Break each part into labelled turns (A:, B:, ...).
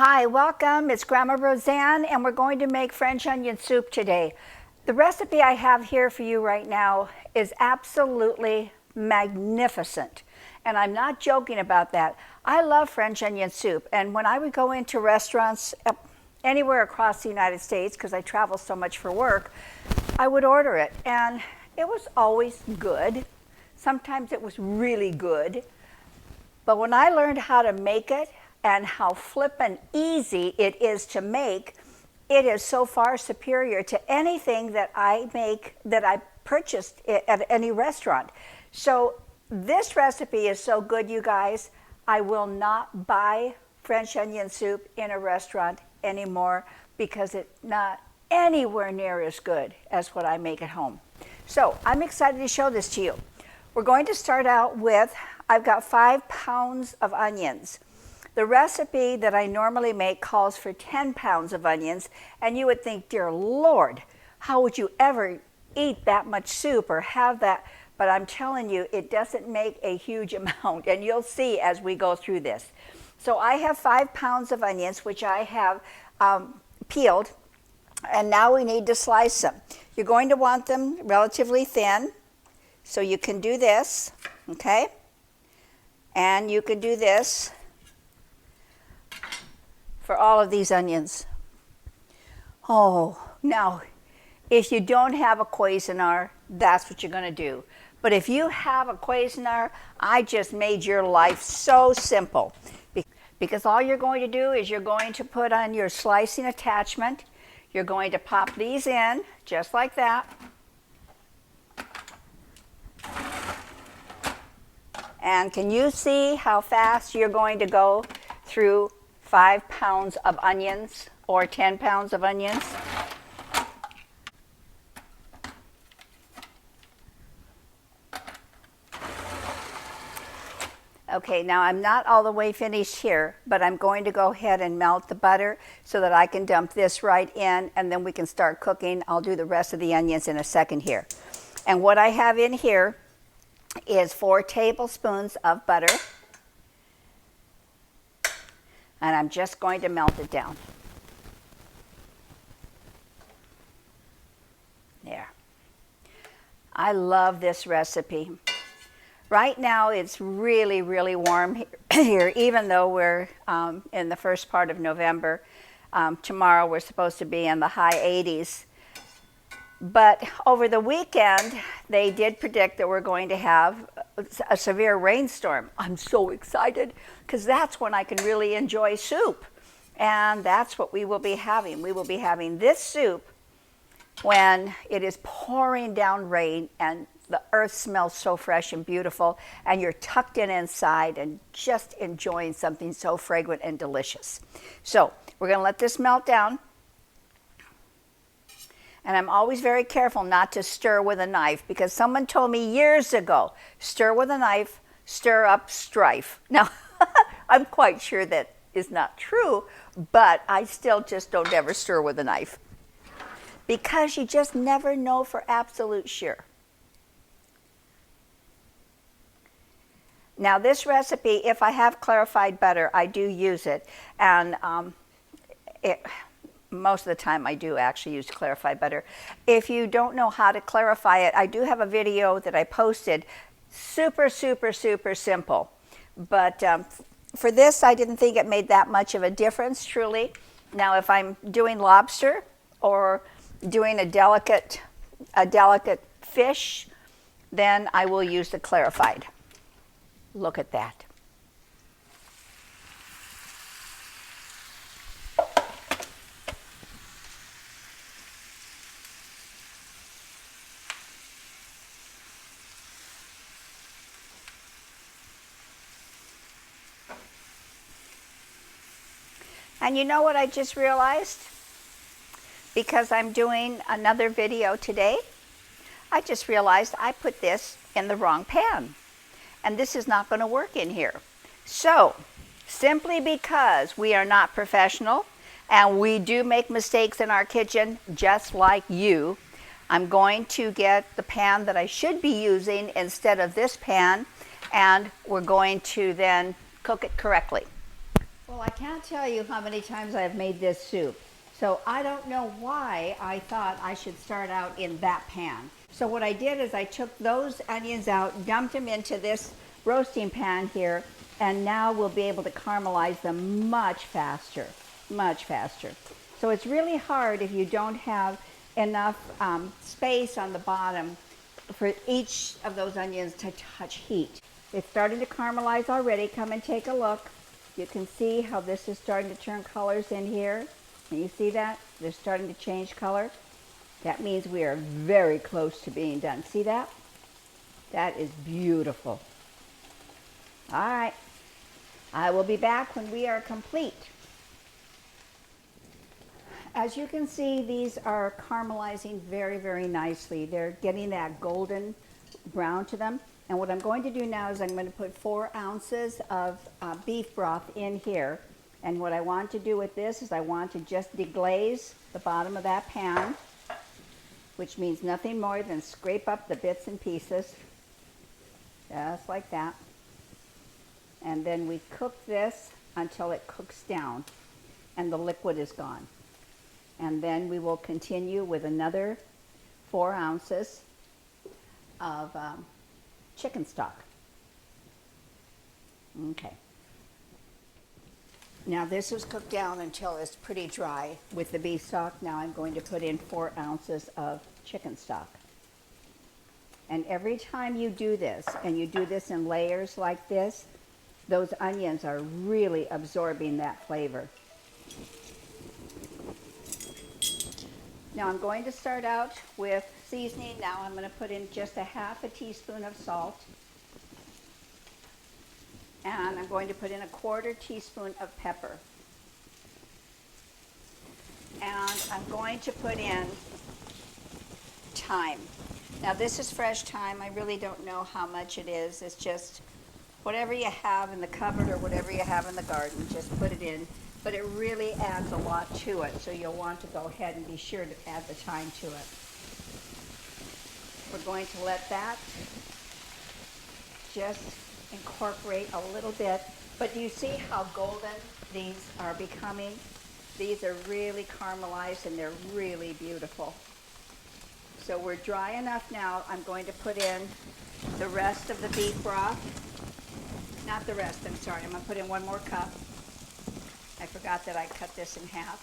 A: Hi, welcome. It's Grandma Roseanne, and we're going to make French onion soup today. The recipe I have here for you right now is absolutely magnificent, and I'm not joking about that. I love French onion soup, and when I would go into restaurants anywhere across the United States, because I travel so much for work, I would order it, and it was always good. Sometimes it was really good, but when I learned how to make it, and how flippin' easy it is to make, it is so far superior to anything that I make, that I purchased at any restaurant. So this recipe is so good, you guys, I will not buy French onion soup in a restaurant anymore because it's not anywhere near as good as what I make at home. So I'm excited to show this to you. We're going to start out with, I've got 5 pounds of onions. The recipe that I normally make calls for 10 pounds of onions, and you would think, dear Lord, how would you ever eat that much soup or have that? But I'm telling you, it doesn't make a huge amount, and you'll see as we go through this. So I have 5 pounds of onions, which I have peeled, and now we need to slice them. You're going to want them relatively thin, so you can do this, okay? And you can do this for all of these onions. Oh, now, if you don't have a Cuisinart, that's what you're going to do. But if you have a Cuisinart, I just made your life so simple. Because all you're going to do is you're going to put on your slicing attachment. You're going to pop these in, just like that. And can you see how fast you're going to go through 5 pounds of onions or 10 pounds of onions? Okay, now I'm not all the way finished here, but I'm going to go ahead and melt the butter so that I can dump this right in, and then we can start cooking. I'll do the rest of the onions in a second here. And what I have in here is 4 tablespoons of butter. And I'm just going to melt it down. There. I love this recipe. Right now it's really, really warm here, even though we're in the first part of November. Tomorrow we're supposed to be in the high 80s. But over the weekend, they did predict that we're going to have a severe rainstorm. I'm so excited because that's when I can really enjoy soup. And that's what we will be having. We will be having this soup when it is pouring down rain and the earth smells so fresh and beautiful, and you're tucked in inside and just enjoying something so fragrant and delicious. So we're going to let this melt down. And I'm always very careful not to stir with a knife because someone told me years ago, stir with a knife, stir up strife. Now, I'm quite sure that is not true, but I still just don't ever stir with a knife because you just never know for absolute sure. Now, this recipe, if I have clarified butter, I do use it, and most of the time I do actually use clarified butter. If you don't know how to clarify it, I do have a video that I posted. Super, super, super simple. But for this, I didn't think it made that much of a difference, truly. Now, if I'm doing lobster or doing a delicate fish, then I will use the clarified. Look at that. And you know what I just realized? Because I'm doing another video today, I just realized I put this in the wrong pan. And this is not going to work in here. So, simply because we are not professional and we do make mistakes in our kitchen just like you, I'm going to get the pan that I should be using instead of this pan, and we're going to then cook it correctly. Well, I can't tell you how many times I've made this soup. So I don't know why I thought I should start out in that pan. So what I did is I took those onions out, dumped them into this roasting pan here, and now we'll be able to caramelize them much faster, much faster. So it's really hard if you don't have enough space on the bottom for each of those onions to touch heat. It's starting to caramelize already. Come and take a look. You can see how this is starting to turn colors in here. Can you see that? They're starting to change color. That means we are very close to being done. See that? That is beautiful. All right. I will be back when we are complete. As you can see, these are caramelizing very, very nicely. They're getting that golden brown to them. And what I'm going to do now is I'm going to put 4 ounces of beef broth in here. And what I want to do with this is I want to just deglaze the bottom of that pan, which means nothing more than scrape up the bits and pieces, just like that. And then we cook this until it cooks down and the liquid is gone. And then we will continue with another 4 ounces of chicken stock. Okay. Now this was cooked down until it's pretty dry with the beef stock. Now I'm going to put in 4 ounces of chicken stock. And every time you do this, and you do this in layers like this, those onions are really absorbing that flavor. Now I'm going to start out with seasoning. Now I'm going to put in just a half a teaspoon of salt. And I'm going to put in a 1/4 teaspoon of pepper. And I'm going to put in thyme. Now this is fresh thyme. I really don't know how much it is. It's just whatever you have in the cupboard or whatever you have in the garden, just put it in. But it really adds a lot to it, so you'll want to go ahead and be sure to add the thyme to it. We're going to let that just incorporate a little bit. But do you see how golden these are becoming? These are really caramelized and they're really beautiful. So we're dry enough now. I'm going to put in the rest of the beef broth. Not the rest, I'm sorry. I'm going to put in 1 more cup. I forgot that I cut this in half.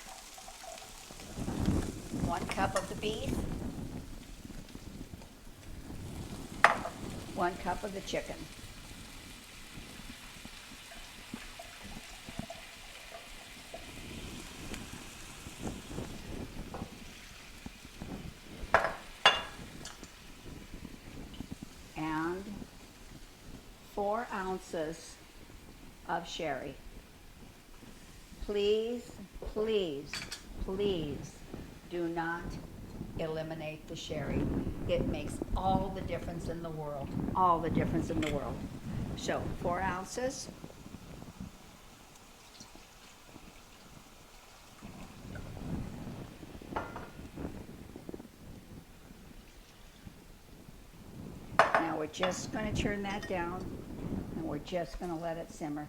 A: 1 cup of the beef. 1 cup of the chicken. And 4 ounces of sherry. Please, please, please do not eliminate the sherry. It makes all the difference in the world. All the difference in the world. So 4 ounces. Now we're just going to turn that down and we're just going to let it simmer.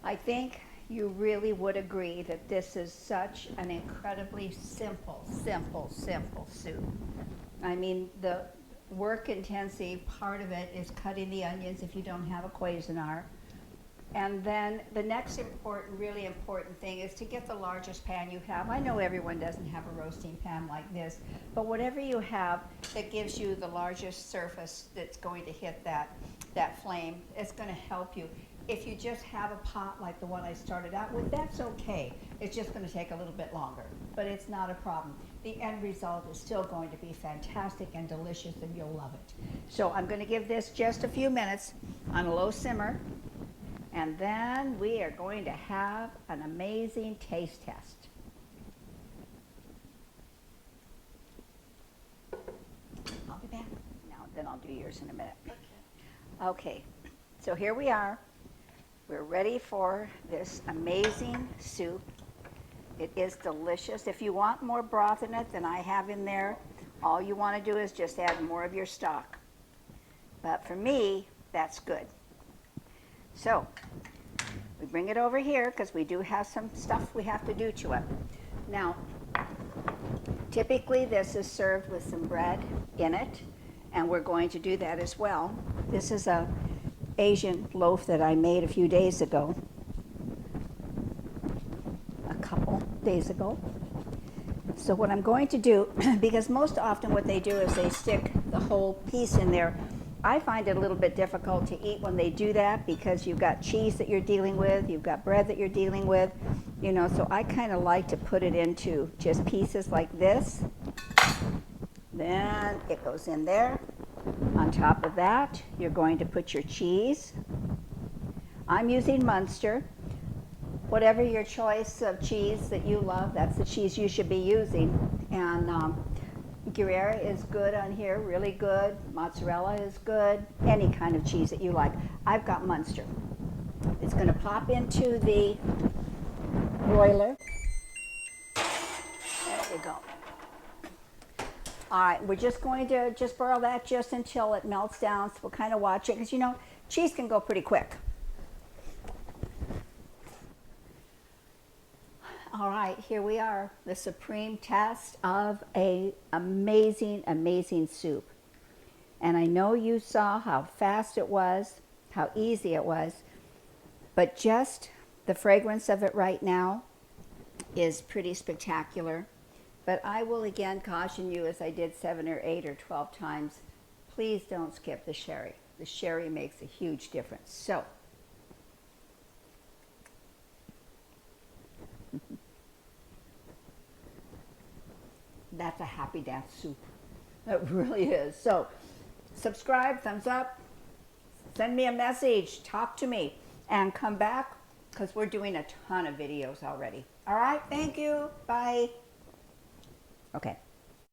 A: I think you really would agree that this is such an incredibly simple soup. I mean, the work-intensive part of it is cutting the onions if you don't have a Cuisinart. And then the next really important thing is to get the largest pan you have. I know everyone doesn't have a roasting pan like this, but whatever you have that gives you the largest surface that's going to hit that flame, it's going to help you. If you just have a pot like the one I started out with, that's okay. It's just going to take a little bit longer, but it's not a problem. The end result is still going to be fantastic and delicious, and you'll love it. So I'm going to give this just a few minutes on a low simmer, and then we are going to have an amazing taste test. I'll be back. Now, then I'll do yours in a minute. Okay, so here we are. We're ready for this amazing soup. It is delicious. If you want more broth in it than I have in there, all you want to do is just add more of your stock. But for me, that's good. So bring it over here because we do have some stuff we have to do to it. Now, typically this is served with some bread in it, and we're going to do that as well. This is a Asian loaf that I made a few days ago, a couple days ago. So what I'm going to do, because most often what they do is they stick the whole piece in there. I find it a little bit difficult to eat when they do that because you've got cheese that you're dealing with, you've got bread that you're dealing with, you know, so I kind of like to put it into just pieces like this. Then it goes in there. On top of that, you're going to put your cheese. I'm using Munster. Whatever your choice of cheese that you love, that's the cheese you should be using. And Gruyere is good on here, really good. Mozzarella is good. Any kind of cheese that you like. I've got Munster. It's going to pop into the broiler. There you go. All right, we're just going to just broil that just until it melts down. So we'll kind of watch it because, you know, cheese can go pretty quick. All right, here we are, the supreme test of an amazing, amazing soup. And I know you saw how fast it was, how easy it was, but just the fragrance of it right now is pretty spectacular. But I will again caution you, as I did 7 or 8 or 12 times, please don't skip the sherry. The sherry makes a huge difference. So, that's a happy dance soup. It really is. So, subscribe, thumbs up, send me a message, talk to me, and come back because we're doing a ton of videos already. All right, thank you. Bye. Okay.